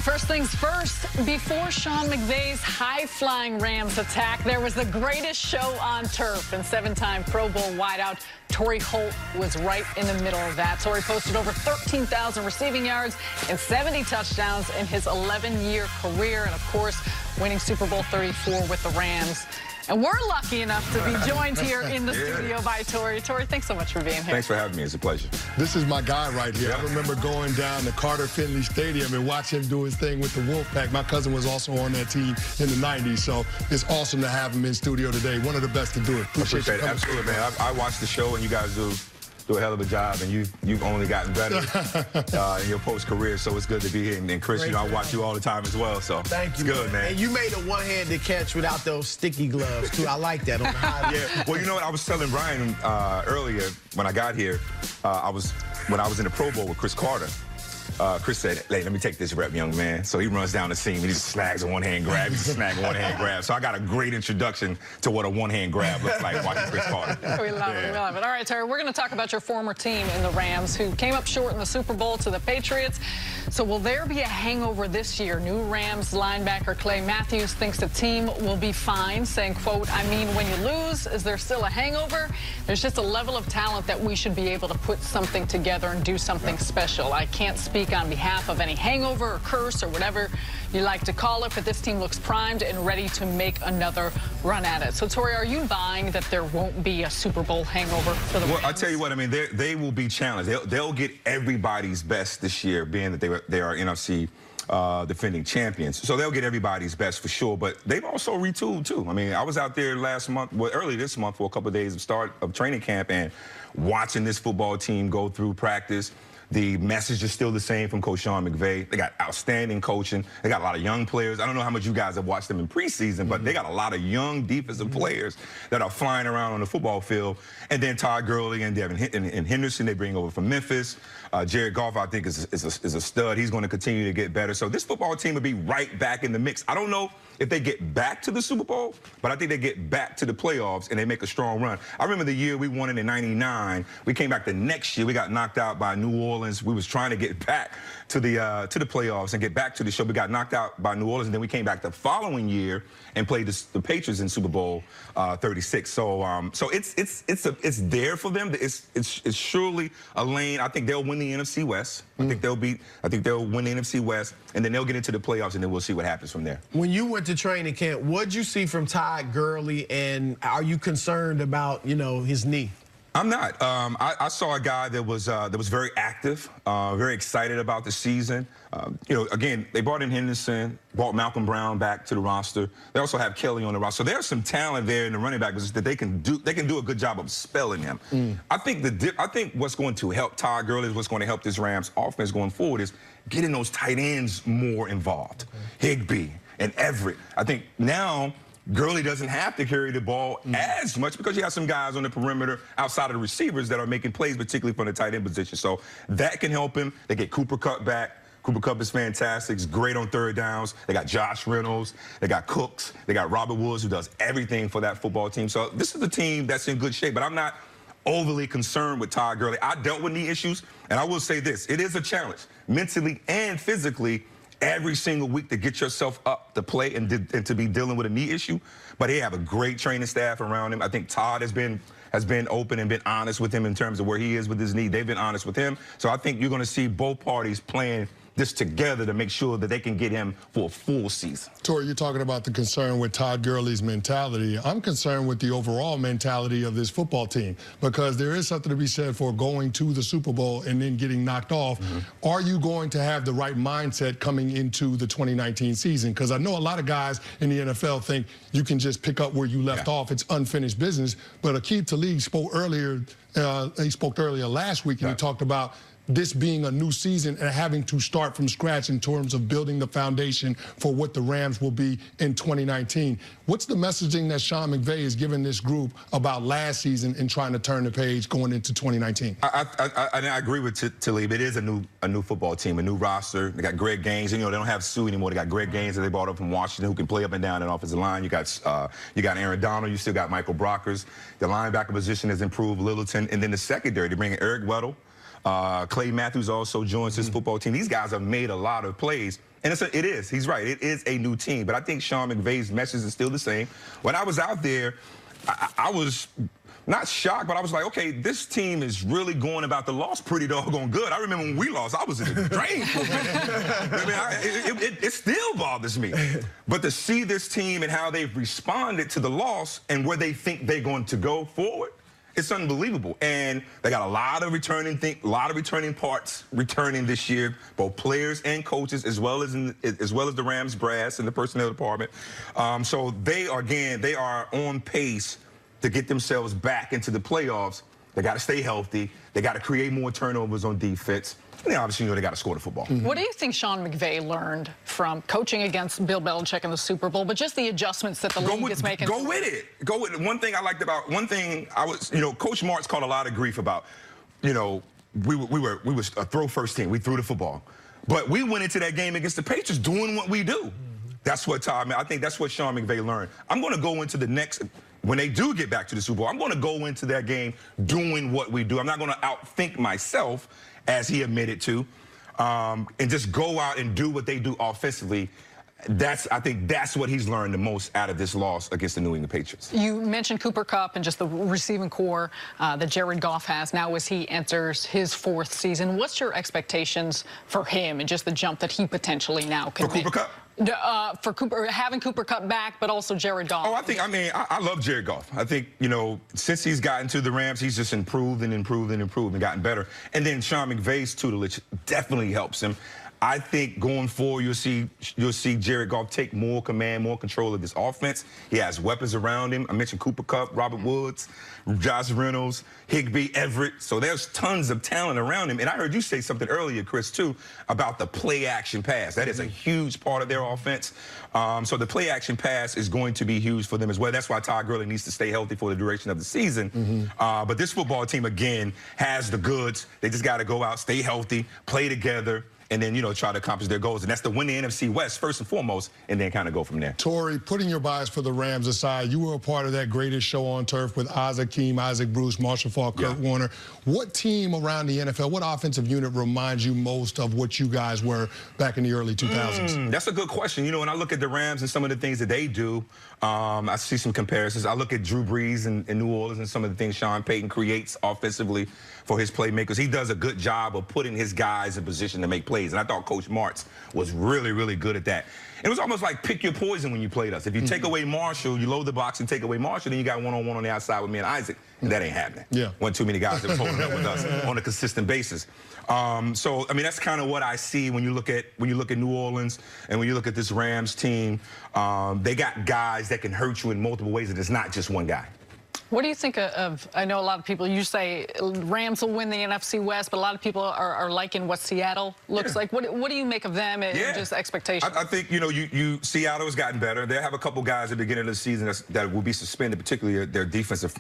First things first, before Sean McVay's high-flying Rams attack, there was the greatest show on turf, and seven-time Pro Bowl wideout Torry Holt was right in the middle of that. Torry posted over 13,000 receiving yards and 70 touchdowns in his 11-year career, and of course, winning Super Bowl 34 with the Rams. And we're lucky enough to be joined here in the studio by Torry. Torry, thanks so much for being here. Thanks for having me. It's a pleasure. This is my guy right here. Yeah. I remember going down to Carter Finley Stadium and watching him do his thing with the Wolfpack. My cousin was also on that team in the 90s, so it's awesome to have him in studio today. One of the best to do it. Appreciate it. Absolutely, man. I watched the show, and you guys do a hell of a job, and you've only gotten better in your post-career, so it's good to be here. And Chris, I watch you all the time as well, so thank you, it's good, man. And you made a one-handed catch without those sticky gloves, too. I like that on the high. Yeah. Well, you know what? I was telling Brian earlier when I got here, when I was in the Pro Bowl with Chris Carter, Chris said, "Hey, let me take this rep, young man." So he runs down the seam. He just snags a one-hand grab. He's a snag a one-hand grab. So I got a great introduction to what a one-hand grab looks like watching Chris Carter. We love it. We love it. All right, Torry, we're going to talk about your former team in the Rams who came up short in the Super Bowl to the Patriots. So will there be a hangover this year? New Rams linebacker Clay Matthews thinks the team will be fine, saying, quote, "I mean, when you lose, is there still a hangover? There's just a level of talent that we should be able to put something together and do something special. I can't speak on behalf of any hangover or curse or whatever you like to call it, but this team looks primed and ready to make another run at it." So, Torry, are you buying that there won't be a Super Bowl hangover for the Rams? Well, I tell you what, I mean, they will be challenged. They'll get everybody's best this year, being that they are NFC defending champions. So they'll get everybody's best for sure, but they've also retooled too. I mean, I was out there last month, well, early this month for a couple of days of start of training camp and watching this football team go through practice. The message is still the same from Coach Sean McVay. They got outstanding coaching. They got a lot of young players. I don't know how much you guys have watched them in preseason, but they got a lot of young defensive players that are flying around on the football field. And then Todd Gurley and Devin and Henderson, they bring over from Memphis. Jared Goff, I think, is a stud. He's going to continue to get better. So this football team will be right back in the mix. I don't know if they get back to the Super Bowl, but I think they get back to the playoffs and they make a strong run. I remember the year we won it in '99. We came back the next year. We got knocked out by New Orleans. We was trying to get back to the playoffs and get back to the show. We got knocked out by New Orleans, and then we came back the following year and played the Patriots in Super Bowl 36. So it's there for them. It's surely a lane. I think they'll win the NFC West. I think they'll win the NFC West, and then they'll get into the playoffs, and then we'll see what happens from there. When you went to training camp, what'd you see from Todd Gurley, and are you concerned about, his knee? I'm not. I saw a guy that was very active, very excited about the season. Again, they brought in Henderson, brought Malcolm Brown back to the roster. They also have Kelly on the roster. So there's some talent there in the running back position that they can do a good job of spelling him. I think what's going to help Todd Gurley is what's going to help this Rams offense going forward is getting those tight ends more involved. Higbee and Everett. I think now Gurley doesn't have to carry the ball as much because you have some guys on the perimeter outside of the receivers that are making plays, particularly from the tight end position. So that can help him. They get Cooper Kupp back. Cooper Kupp is fantastic. He's great on third downs. They got Josh Reynolds. They got Cooks. They got Robert Woods, who does everything for that football team. So this is a team that's in good shape, but I'm not overly concerned with Todd Gurley. I dealt with knee issues, and I will say this. It is a challenge, mentally and physically, every single week to get yourself up to play and to be dealing with a knee issue. But they have a great training staff around him. I think Todd has been open and been honest with him in terms of where he is with his knee. They've been honest with him. So I think you're going to see both parties playing this together to make sure that they can get him for a full season. Torry, you're talking about the concern with Todd Gurley's mentality. I'm concerned with the overall mentality of this football team because there is something to be said for going to the Super Bowl and then getting knocked off. Are you going to have the right mindset coming into the 2019 season? Because I know a lot of guys in the NFL think you can just pick up where you left off. It's unfinished business. But Aqib Talib spoke earlier. He spoke earlier last week, and he talked about this being a new season and having to start from scratch in terms of building the foundation for what the Rams will be in 2019. What's the messaging that Sean McVay is giving this group about last season and trying to turn the page going into 2019? I agree with Talib. It is a new football team, a new roster. They got Greg Gaines. They don't have Sue anymore. They got Greg Gaines that they brought up from Washington who can play up and down that offensive line. You got Aaron Donald. You still got Michael Brockers. The linebacker position has improved, Littleton. And then the secondary, they bring in Eric Weddle. Clay Matthews also joins this football team. These guys have made a lot of plays. And it is. He's right. It is a new team. But I think Sean McVay's message is still the same. When I was out there, I was not shocked, but I was like, okay, this team is really going about the loss pretty doggone good. I remember when we lost, I was in the drain for a minute. I mean, it still bothers me. But to see this team and how they've responded to the loss and where they think they're going to go forward, it's unbelievable. And they got a lot of returning parts returning this year, both players and coaches, as well as the Rams brass and the personnel department. So they are on pace to get themselves back into the playoffs. They got to stay healthy. They got to create more turnovers on defense. And obviously, they got to score the football. What do you think Sean McVay learned from coaching against Bill Belichick in the Super Bowl, but just the adjustments that the league is making? Go with it. Go with it. One thing I was, Coach Martz caught a lot of grief about, we were a throw first team. We threw the football. But we went into that game against the Patriots doing what we do. That's what I think that's what Sean McVay learned. I'm going to go into the next, when they do get back to the Super Bowl, I'm going to go into that game doing what we do. I'm not going to outthink myself, as he admitted to, and just go out and do what they do offensively. I think that's what he's learned the most out of this loss against the New England Patriots. You mentioned Cooper Kupp and just the receiving core that Jared Goff has now as he enters his 4th season. What's your expectations for him and just the jump that he potentially now can make? For Cooper Kupp? For having Cooper Kupp back, but also Jared Goff. Oh, I love Jared Goff. I think, since he's gotten to the Rams, he's just improved and gotten better. And then Sean McVay's tutelage definitely helps him. I think going forward, you'll see Jared Goff take more command, more control of this offense. He has weapons around him. I mentioned Cooper Kupp, Robert Woods, Josh Reynolds, Higbee, Everett. So there's tons of talent around him. And I heard you say something earlier, Chris, too, about the play-action pass. That is a huge part of their offense. So the play-action pass is going to be huge for them as well. That's why Todd Gurley needs to stay healthy for the duration of the season. But this football team, again, has the goods. They just got to go out, stay healthy, play together, and then, try to accomplish their goals. And that's to win the NFC West, first and foremost, and then kind of go from there. Torry, putting your bias for the Rams aside, you were a part of that greatest show on turf with Isaac Keem, Isaac Bruce, Marshall Faulk, Kurt Warner. What team around the NFL, what offensive unit reminds you most of what you guys were back in the early 2000s? That's a good question. When I look at the Rams and some of the things that they do, I see some comparisons. I look at Drew Brees in New Orleans and some of the things Sean Payton creates offensively for his playmakers. He does a good job of putting his guys in position to make plays. And I thought Coach Martz was really, really good at that. It was almost like pick your poison when you played us. If you take away Marshall, you load the box and take away Marshall, then you got one-on-one on the outside with me and Isaac. And that ain't happening. One too many guys that are pulling up with us on a consistent basis. So, that's kind of what I see when you look at New Orleans and when you look at this Rams team. They got guys that can hurt you in multiple ways, and it's not just one guy. What do you think of, I know a lot of people, you say Rams will win the NFC West, but a lot of people are liking what Seattle looks like. What do you make of them and just expectations? I think, Seattle has gotten better. They have a couple guys at the beginning of the season that will be suspended, particularly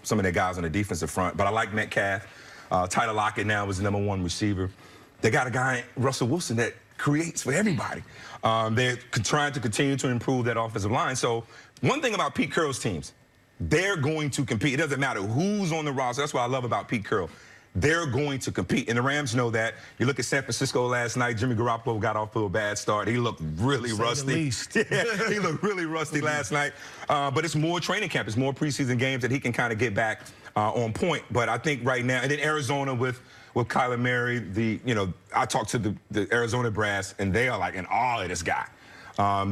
some of their guys on the defensive front. But I like Metcalf. Tyler Lockett now is the #1 receiver. They got a guy, Russell Wilson, that creates for everybody. They're trying to continue to improve that offensive line. So one thing about Pete Carroll's teams, they're going to compete. It doesn't matter who's on the roster. That's what I love about Pete Carroll. They're going to compete, and the Rams know that. You look at San Francisco last night. Jimmy Garoppolo got off to a bad start. He looked really rusty. He looked really rusty last night. But it's more training camp. It's more preseason games that he can kind of get back on point. But I think right now, and then Arizona with Kyler Murray, I talked to the Arizona brass, and they are like in awe of this guy.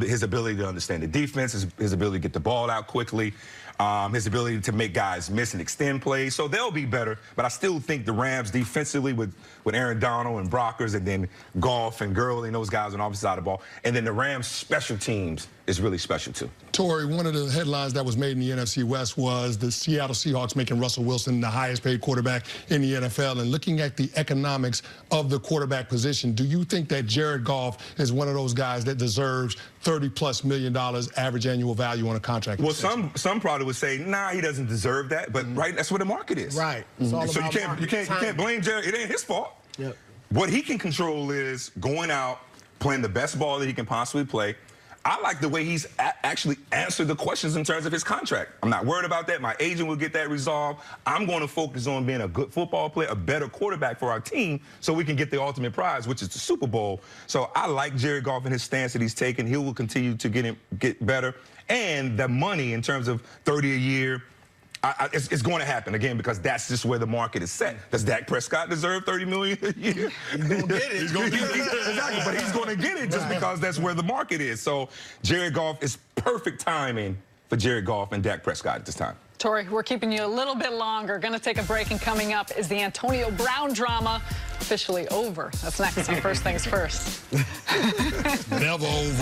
His ability to understand the defense, his ability to get the ball out quickly, his ability to make guys miss and extend plays. So they'll be better. But I still think the Rams defensively with Aaron Donald and Brockers and then Goff and Gurley and those guys on the opposite side of the ball. And then the Rams special teams is really special too. Torry, one of the headlines that was made in the NFC West was the Seattle Seahawks making Russell Wilson the highest paid quarterback in the NFL. And looking at the economics of the quarterback position, do you think that Jared Goff is one of those guys that deserves $30+ million average annual value on a contract? Well, some probably would say, nah, he doesn't deserve that. But right, that's where the market is. Right. So you can't blame Jared. It ain't his fault. What he can control is going out, playing the best ball that he can possibly play. I like the way he's actually answered the questions in terms of his contract. I'm not worried about that. My agent will get that resolved. I'm going to focus on being a good football player, a better quarterback for our team, so we can get the ultimate prize, which is the Super Bowl. So I like Jared Goff and his stance that he's taken. He will continue to get better. And the money in terms of 30 a year, it's going to happen again because that's just where the market is set. Does Dak Prescott deserve $30 million a year? He's going to get it. He's going to get it. Exactly, but he's going to get it just because that's where the market is. So Jared Goff is perfect timing for Jared Goff and Dak Prescott at this time. Torry, we're keeping you a little bit longer. Going to take a break, and coming up is the Antonio Brown drama officially over. That's next on First Things First. Never over.